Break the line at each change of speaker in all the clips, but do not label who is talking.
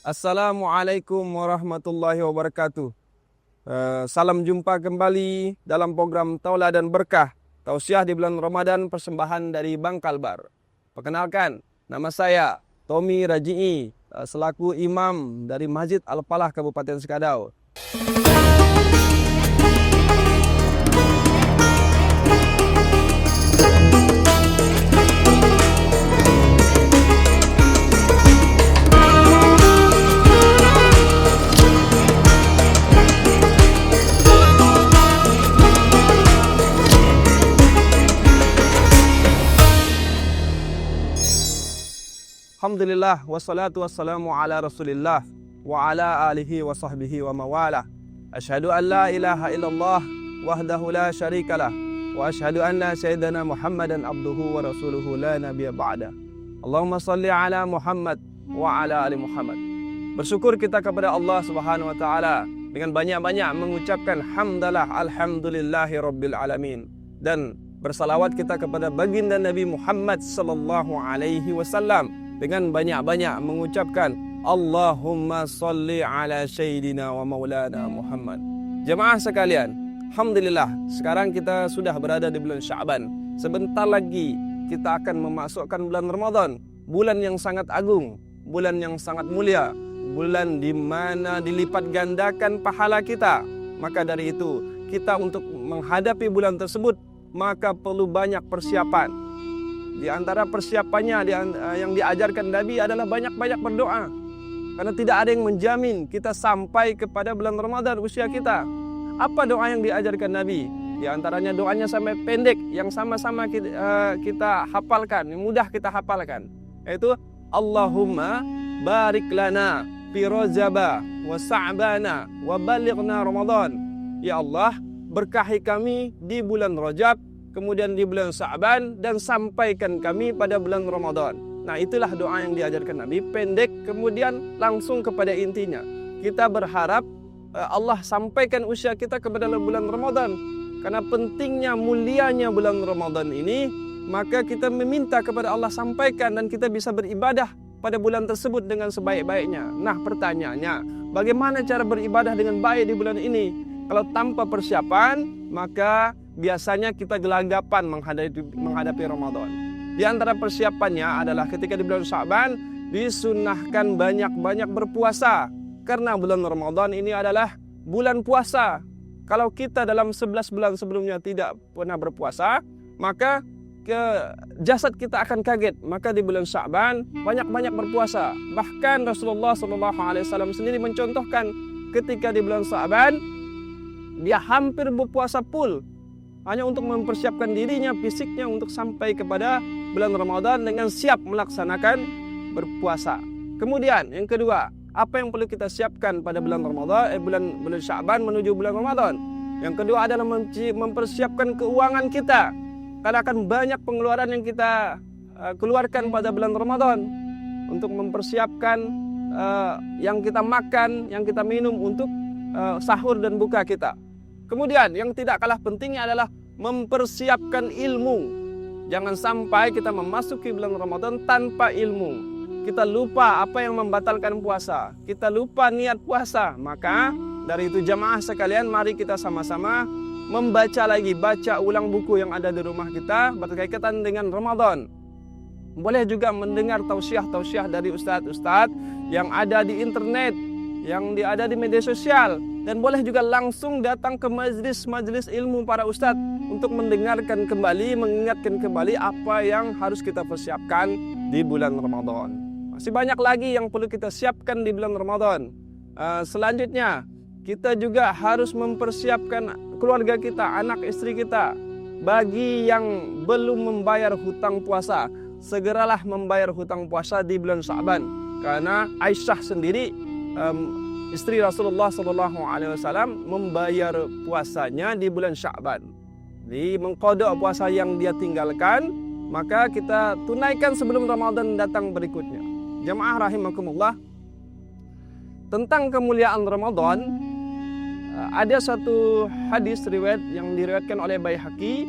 Assalamualaikum warahmatullahi wabarakatuh. Salam jumpa kembali dalam program Tauladan Berkah, tausiah di bulan Ramadan, persembahan dari Bang Kalbar. Perkenalkan, nama saya Tommy Raji'i, selaku imam dari Masjid Al-Falah Kabupaten Sekadau. Alhamdulillah, wassalatu wassalamu ala rasulillah wa ala alihi wa sahbihi wa mawalah. Asyhadu an la ilaha illallah wahdahu la syarikalah wa asyhadu anna sayyidana Muhammadan abduhu wa rasuluhu la nabiyya ba'da. Allahumma salli ala Muhammad wa ala ali Muhammad. Bersyukur kita kepada Allah Subhanahu wa taala dengan banyak-banyak mengucapkan hamdalah alhamdulillahi rabbil alamin, dan bersalawat kita kepada baginda Nabi Muhammad sallallahu alaihi wasallam dengan banyak-banyak mengucapkan Allahumma salli ala sayyidina wa maulana Muhammad. Jemaah sekalian, alhamdulillah sekarang kita sudah berada di bulan Sya'ban. Sebentar lagi kita akan memasukkan bulan Ramadan, bulan yang sangat agung, bulan yang sangat mulia, bulan di mana dilipat gandakan pahala kita. Maka dari itu, kita untuk menghadapi bulan tersebut maka perlu banyak persiapan. Di antara persiapannya yang diajarkan Nabi adalah banyak-banyak berdoa. Karena tidak ada yang menjamin kita sampai kepada bulan Ramadan usia kita. Apa doa yang diajarkan Nabi? Di antaranya doanya sampai pendek yang sama-sama kita hafalkan, yang mudah kita hafalkan. Yaitu Allahumma barik lana fi Rajaba wa Sa'bana wa balighna Ramadan. Ya Allah, berkahi kami di bulan Rajab, kemudian di bulan Sa'ban, dan sampaikan kami pada bulan Ramadan. Nah, itulah doa yang diajarkan Nabi, pendek kemudian langsung kepada intinya. Kita berharap Allah sampaikan usia kita kepada bulan Ramadan. Karena pentingnya, mulianya bulan Ramadan ini, maka kita meminta kepada Allah sampaikan dan kita bisa beribadah pada bulan tersebut dengan sebaik-baiknya. Nah, pertanyaannya, bagaimana cara beribadah dengan baik di bulan ini? Kalau tanpa persiapan, maka biasanya kita gelagapan menghadapi Ramadan. Di antara persiapannya adalah ketika di bulan Sya'ban disunahkan banyak-banyak berpuasa. Karena bulan Ramadan ini adalah bulan puasa. Kalau kita dalam 11 bulan sebelumnya tidak pernah berpuasa, maka jasad kita akan kaget. Maka di bulan Sya'ban banyak-banyak berpuasa. Bahkan Rasulullah SAW sendiri mencontohkan ketika di bulan Sya'ban dia hampir berpuasa full, hanya untuk mempersiapkan dirinya, fisiknya untuk sampai kepada bulan Ramadan dengan siap melaksanakan berpuasa. Kemudian yang kedua, apa yang perlu kita siapkan pada bulan Ramadan, bulan Sya'ban menuju bulan Ramadan? Yang kedua adalah mempersiapkan keuangan kita. Karena akan banyak pengeluaran yang kita keluarkan pada bulan Ramadan untuk mempersiapkan yang kita makan, yang kita minum untuk sahur dan buka kita. Kemudian yang tidak kalah pentingnya adalah mempersiapkan ilmu. Jangan sampai kita memasuki bulan Ramadan tanpa ilmu. Kita lupa apa yang membatalkan puasa. Kita lupa niat puasa. Maka dari itu jamaah sekalian, mari kita sama-sama membaca lagi, baca ulang buku yang ada di rumah kita berkaitan dengan Ramadan. Boleh juga mendengar tausiah-tausiah dari ustadz-ustadz yang ada di internet, yang ada di media sosial. Dan boleh juga langsung datang ke majlis-majlis ilmu para ustadz untuk mendengarkan kembali, mengingatkan kembali apa yang harus kita persiapkan di bulan Ramadan. Masih banyak lagi yang perlu kita siapkan di bulan Ramadan. Selanjutnya, kita juga harus mempersiapkan keluarga kita, anak istri kita. Bagi yang belum membayar hutang puasa, segeralah membayar hutang puasa di bulan Sya'ban. Karena Aisyah sendiri, istri Rasulullah SAW, membayar puasanya di bulan Sya'ban. Jadi mengqada puasa yang dia tinggalkan, maka kita tunaikan sebelum Ramadan datang berikutnya. Jamaah rahimakumullah, tentang kemuliaan Ramadan, ada satu hadis riwayat yang diriwayatkan oleh Baihaqi.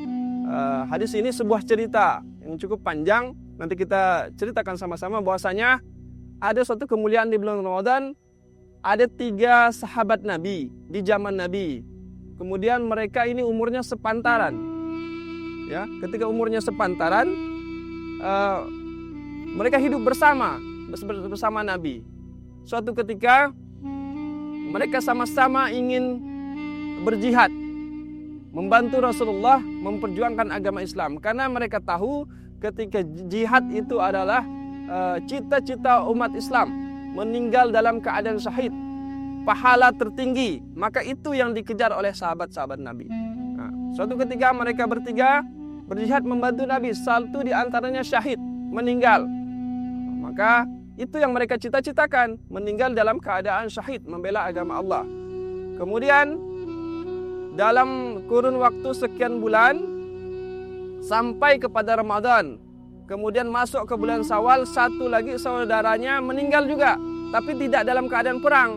Hadis ini sebuah cerita yang cukup panjang. Nanti kita ceritakan sama-sama bahwasanya ada suatu kemuliaan di bulan Ramadan. Ada 3 sahabat Nabi di zaman Nabi. Kemudian mereka ini umurnya sepantaran. Ya, ketika umurnya sepantaran, mereka hidup bersama Nabi. Suatu ketika mereka sama-sama ingin berjihad, membantu Rasulullah memperjuangkan agama Islam, karena mereka tahu ketika jihad itu adalah cita-cita umat Islam, meninggal dalam keadaan syahid, pahala tertinggi. Maka itu yang dikejar oleh sahabat-sahabat Nabi. Nah, suatu ketika mereka bertiga berjihad membantu Nabi, satu di antaranya syahid, meninggal. Maka itu yang mereka cita-citakan, meninggal dalam keadaan syahid, membela agama Allah. Kemudian dalam kurun waktu sekian bulan sampai kepada Ramadan, kemudian masuk ke bulan Syawal, satu lagi saudaranya meninggal juga, tapi tidak dalam keadaan perang,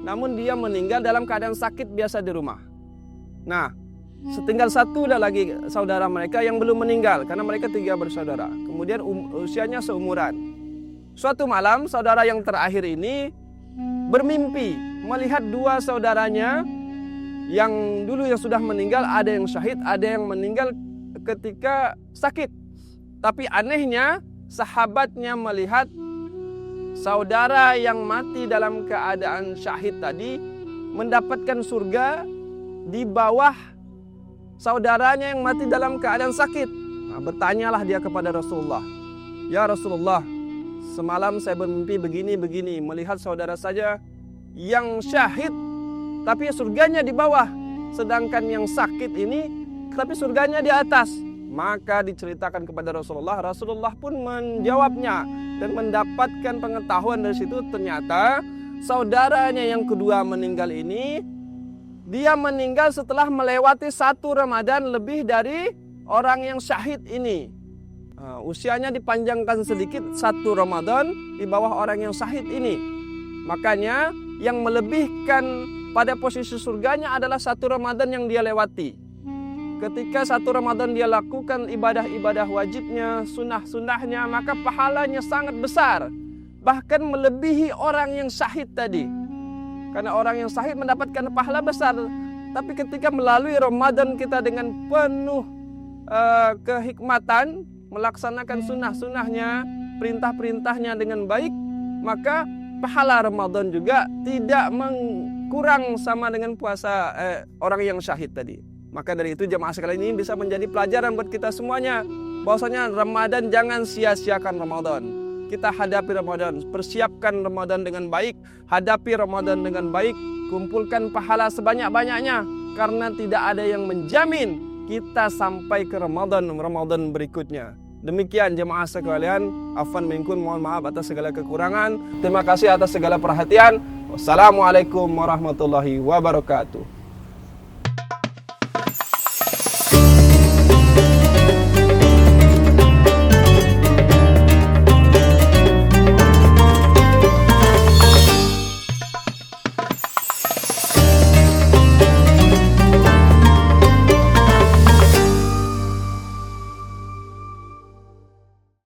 namun dia meninggal dalam keadaan sakit biasa di rumah. Nah, setinggal satu lagi saudara mereka yang belum meninggal, karena mereka 3 bersaudara. Kemudian usianya seumuran. Suatu malam, saudara yang terakhir ini bermimpi melihat 2 saudaranya yang dulu yang sudah meninggal, ada yang syahid, ada yang meninggal ketika sakit. Tapi anehnya, sahabatnya melihat saudara yang mati dalam keadaan syahid tadi mendapatkan surga di bawah saudaranya yang mati dalam keadaan sakit. Nah, bertanyalah dia kepada Rasulullah, "Ya Rasulullah, semalam saya bermimpi begini-begini, melihat saudara saja yang syahid, tapi surganya di bawah. Sedangkan yang sakit ini, tapi surganya di atas." Maka diceritakan kepada Rasulullah. Rasulullah pun menjawabnya dan mendapatkan pengetahuan dari situ. Ternyata saudaranya yang kedua meninggal ini, dia meninggal setelah melewati 1 Ramadan lebih dari orang yang syahid ini. Usianya dipanjangkan sedikit, 1 Ramadan di bawah orang yang syahid ini. Makanya yang melebihkan pada posisi surganya adalah 1 Ramadan yang dia lewati. Ketika 1 Ramadan dia lakukan ibadah-ibadah wajibnya, sunnah-sunnahnya, maka pahalanya sangat besar. Bahkan melebihi orang yang syahid tadi. Karena orang yang syahid mendapatkan pahala besar. Tapi ketika melalui Ramadan kita dengan penuh kehikmatan, melaksanakan sunnah-sunnahnya, perintah-perintahnya dengan baik, maka pahala Ramadan juga tidak kurang sama dengan puasa orang yang syahid tadi. Maka dari itu jemaah sekalian ini bisa menjadi pelajaran buat kita semuanya, bahwasanya Ramadan jangan sia-siakan Ramadan. Kita hadapi Ramadan, persiapkan Ramadan dengan baik, hadapi Ramadan dengan baik, kumpulkan pahala sebanyak-banyaknya, karena tidak ada yang menjamin kita sampai ke Ramadan berikutnya. Demikian jemaah sekalian, afwan minkum, mohon maaf atas segala kekurangan. Terima kasih atas segala perhatian. Wassalamualaikum warahmatullahi wabarakatuh.